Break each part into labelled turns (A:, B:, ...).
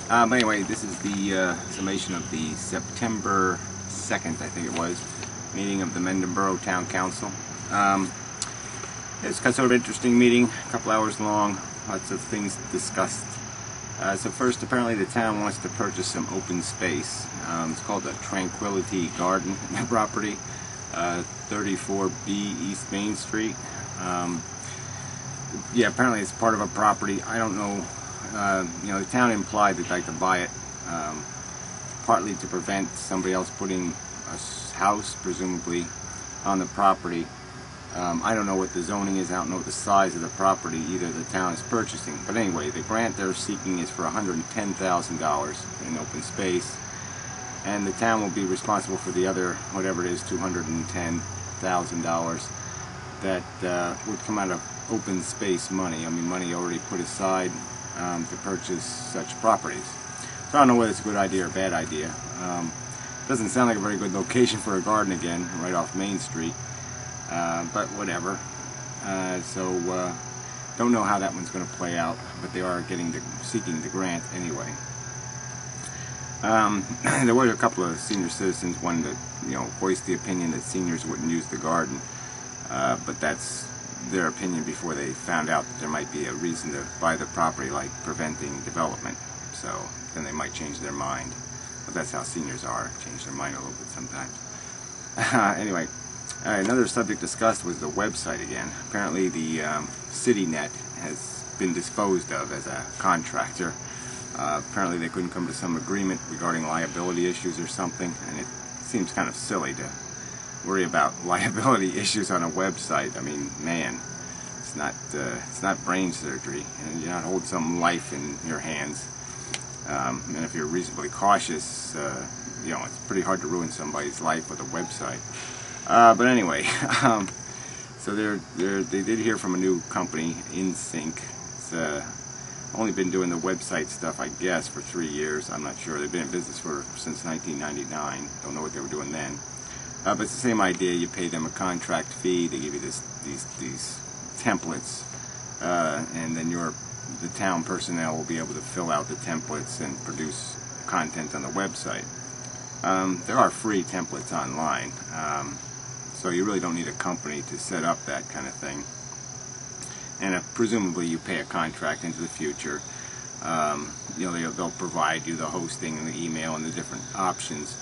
A: Anyway, this is the summation of the September 2nd, I think it was, meeting of the Mendham Borough Town Council. It's kind of sort of an interesting meeting, a couple hours long, lots of things discussed. So first, apparently the town wants to purchase some open space. It's called the Tranquility Garden property, 34B East Main Street. Yeah, apparently it's part of a property. I don't know. The town implied they'd like to buy it, partly to prevent somebody else putting a house, presumably, on the property. I don't know what the zoning is. I don't know what the size of the property either the town is purchasing. But anyway, the grant they're seeking is for $110,000 in open space, and the town will be responsible for the other, whatever it is, $210,000 that would come out of open space money. I mean, money already put aside to purchase such properties. So I don't know whether it's a good idea or a bad idea. Doesn't sound like a very good location for a garden again, right off Main Street. But whatever. Don't know how that one's going to play out, but they are seeking the grant anyway. There were a couple of senior citizens wanting to, voice the opinion that seniors wouldn't use the garden, but that's their opinion before they found out that there might be a reason to buy the property, like preventing development. So then they might change their mind. But that's how seniors are, change their mind a little bit sometimes. Anyway, another subject discussed was the website again. Apparently the CityNet has been disposed of as a contractor. Apparently they couldn't come to some agreement regarding liability issues or something, and it seems kind of silly to worry about liability issues on a website. I mean, man, it's not brain surgery, and you're not holding some life in your hands. And if you're reasonably cautious, it's pretty hard to ruin somebody's life with a website. But anyway, so they did hear from a new company, InSync. It's only been doing the website stuff, I guess, for 3 years. I'm not sure. They've been in business since 1999. Don't know what they were doing then. But it's the same idea. You pay them a contract fee. They give you these templates, and then the town personnel will be able to fill out the templates and produce content on the website. There are free templates online, so you really don't need a company to set up that kind of thing. And presumably you pay a contract into the future. They'll provide you the hosting and the email and the different options.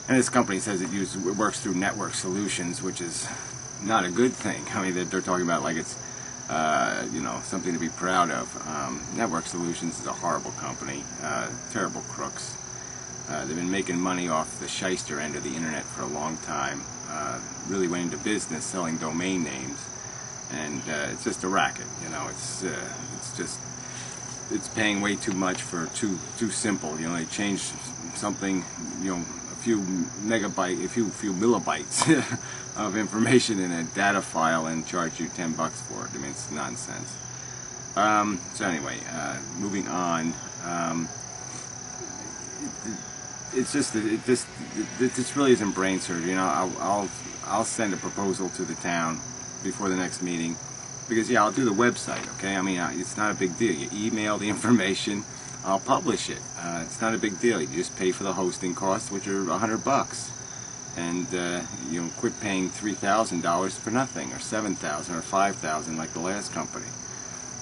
A: And this company says it works through Network Solutions, which is not a good thing. I mean, they're talking about like it's, something to be proud of. Network Solutions is a horrible company, terrible crooks. They've been making money off the shyster end of the internet for a long time. Really went into business selling domain names, and it's just a racket. It's paying way too much for too simple. They change something, a few millibytes of information in a data file and charge you $10 for it. I mean, it's nonsense. So anyway, moving on. It really isn't brain surgery. I'll send a proposal to the town before the next meeting, because I'll do the website. Okay, I mean, it's not a big deal. You email the information, I'll publish it. It's not a big deal. You just pay for the hosting costs, which are $100, and quit paying $3,000 for nothing, or $7,000 or $5,000 like the last company.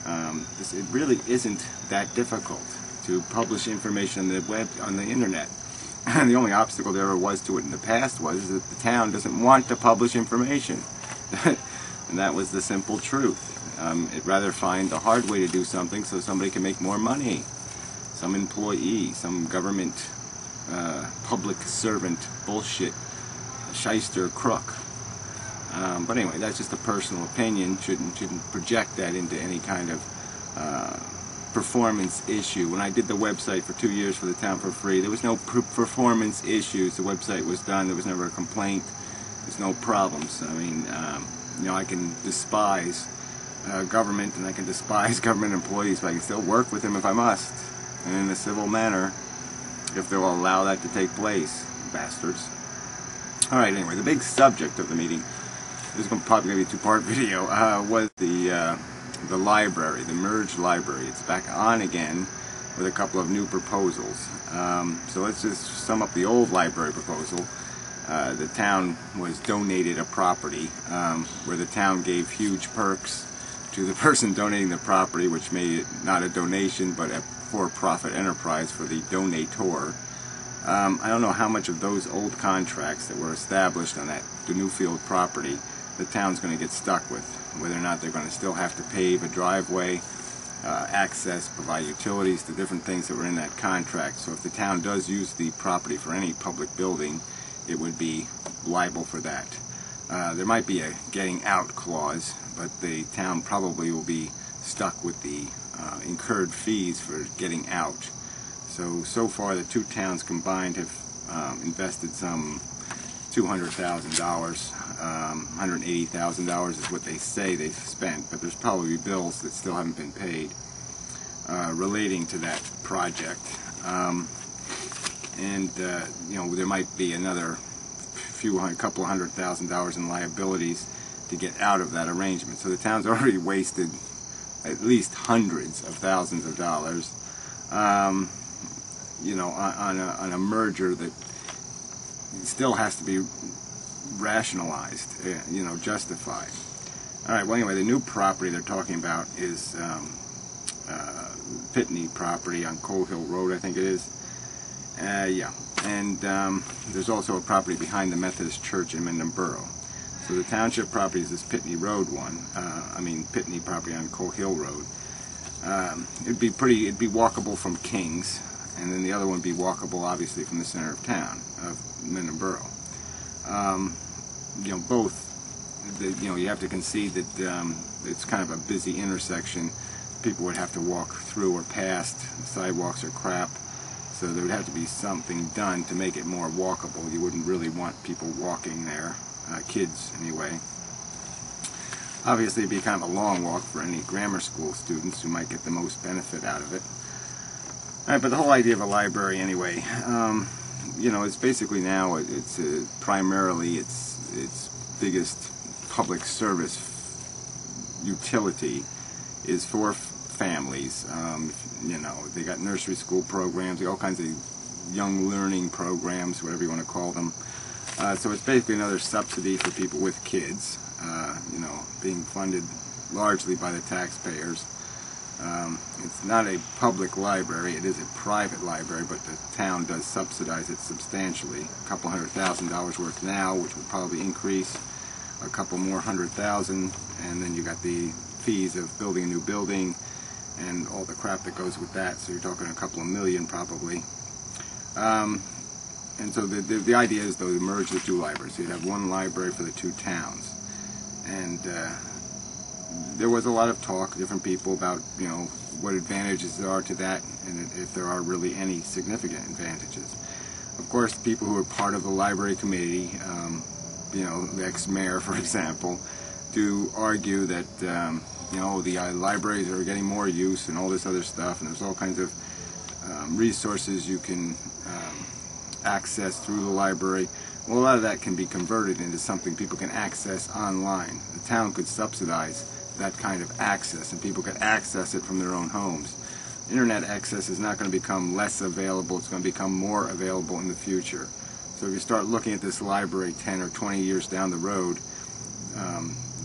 A: It really isn't that difficult to publish information on the web, on the internet. And the only obstacle there ever was to it in the past was that the town doesn't want to publish information. And that was the simple truth. It'd rather find the hard way to do something so somebody can make more money. Some employee, some government, public servant bullshit, shyster crook. But anyway, that's just a personal opinion. Shouldn't project that into any kind of performance issue. When I did the website for 2 years for the town for free, there was no performance issues. The website was done. There was never a complaint. There's no problems. I mean, I can despise government, and I can despise government employees, but I can still work with them if I must, and in a civil manner, if they will allow that to take place. Bastards. All right. Anyway, the big subject of the meeting, this is probably going to be a two-part video, was the library, the merged library. It's back on again. with a couple of new proposals. So let's just sum up the old library proposal. The town was donated a property where the town gave huge perks to the person donating the property, which made it not a donation but a for-profit enterprise for the donator. I don't know how much of those old contracts that were established on the Newfield property the town's going to get stuck with, whether or not they're going to still have to pave a driveway, access, provide utilities, the different things that were in that contract. So if the town does use the property for any public building, it would be liable for that. There might be a getting out clause, but the town probably will be stuck with the incurred fees for getting out. So far the two towns combined have invested some $200,000. $180,000 is what they say they've spent, but there's probably bills that still haven't been paid relating to that project. You know, there might be another couple of $100,000 in liabilities to get out of that arrangement. So the town's already wasted at least hundreds of thousands of dollars, you know, on a merger that still has to be rationalized, you know, justified. All right. Well, anyway, the new property they're talking about is Pitney property on Coal Hill Road, I think it is. Yeah. And there's also a property behind the Methodist Church in Mendham Borough. So the township property is this Pitney Road one. Pitney property on Coal Hill Road. It'd be walkable from Kings, and then the other one would be walkable, obviously, from the center of town of Mendham Borough. You know, both. You know, you have to concede that it's kind of a busy intersection. People would have to walk through or past. The sidewalks are crap. So there would have to be something done to make it more walkable. You wouldn't really want people walking there, kids anyway. Obviously it'd be kind of a long walk for any grammar school students who might get the most benefit out of it. All right, but the whole idea of a library anyway, you know, it's basically now, it's primarily its biggest public service utility is for families. You know, they got nursery school programs, they got all kinds of young learning programs, whatever you want to call them. So it's basically another subsidy for people with kids, you know, being funded largely by the taxpayers. It's not a public library, it is a private library, but the town does subsidize it substantially. A couple $100,000 worth now, which would probably increase a couple more $100,000, and then you got the fees of building a new building and all the crap that goes with that, so you're talking a couple of million probably. And so the idea is, though, to merge the two libraries. So you'd have one library for the two towns. And there was a lot of talk, different people, about, you know, what advantages there are to that, and if there are really any significant advantages. Of course, people who are part of the library committee, you know, the ex-mayor, for example, do argue that, you know, the libraries are getting more use and all this other stuff, and there's all kinds of resources you can access through the library. Well, a lot of that can be converted into something people can access online. The town could subsidize that kind of access, and people could access it from their own homes. Internet access is not going to become less available, it's going to become more available in the future. So if you start looking at this library 10 or 20 years down the road,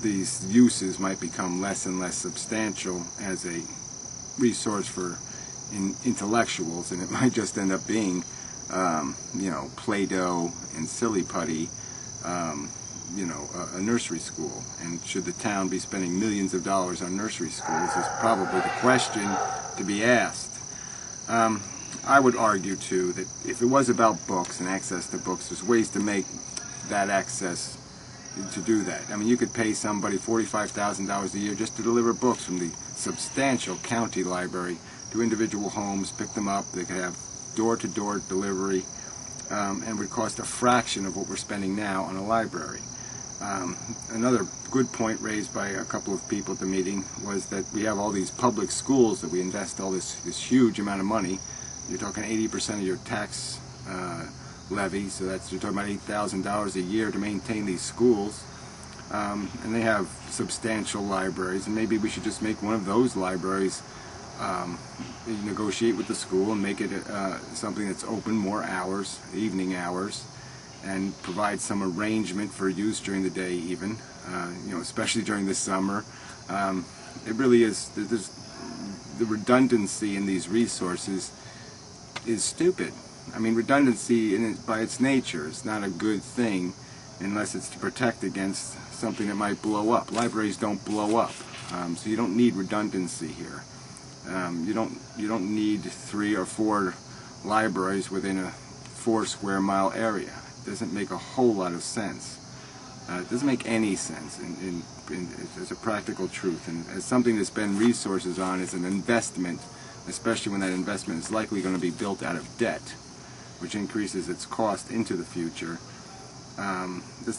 A: these uses might become less and less substantial as a resource for intellectuals, and it might just end up being, you know, Play-Doh and silly putty, you know, a nursery school. And should the town be spending millions of dollars on nursery schools is probably the question to be asked. I would argue, too, that if it was about books and access to books, there's ways to make that access to do that. I mean, you could pay somebody $45,000 a year just to deliver books from the substantial county library to individual homes, pick them up. They could have door-to-door delivery, and would cost a fraction of what we're spending now on a library. Another good point raised by a couple of people at the meeting was that we have all these public schools that we invest all this huge amount of money. You're talking 80% of your tax levy, so that's, you're talking about $8,000 a year to maintain these schools, and they have substantial libraries, and maybe we should just make one of those libraries You negotiate with the school and make it something that's open more hours, evening hours, and provide some arrangement for use during the day even, especially during the summer. It really is, the redundancy in these resources is stupid. I mean, redundancy by its nature is not a good thing unless it's to protect against something that might blow up. Libraries don't blow up, so you don't need redundancy here. You don't need 3 or 4 libraries within a 4 square mile area. It doesn't make a whole lot of sense. It doesn't make any sense as a practical truth. And as something to spend resources on is an investment, especially when that investment is likely going to be built out of debt, which increases its cost into the future.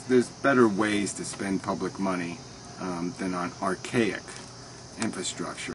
A: There's better ways to spend public money than on archaic infrastructure.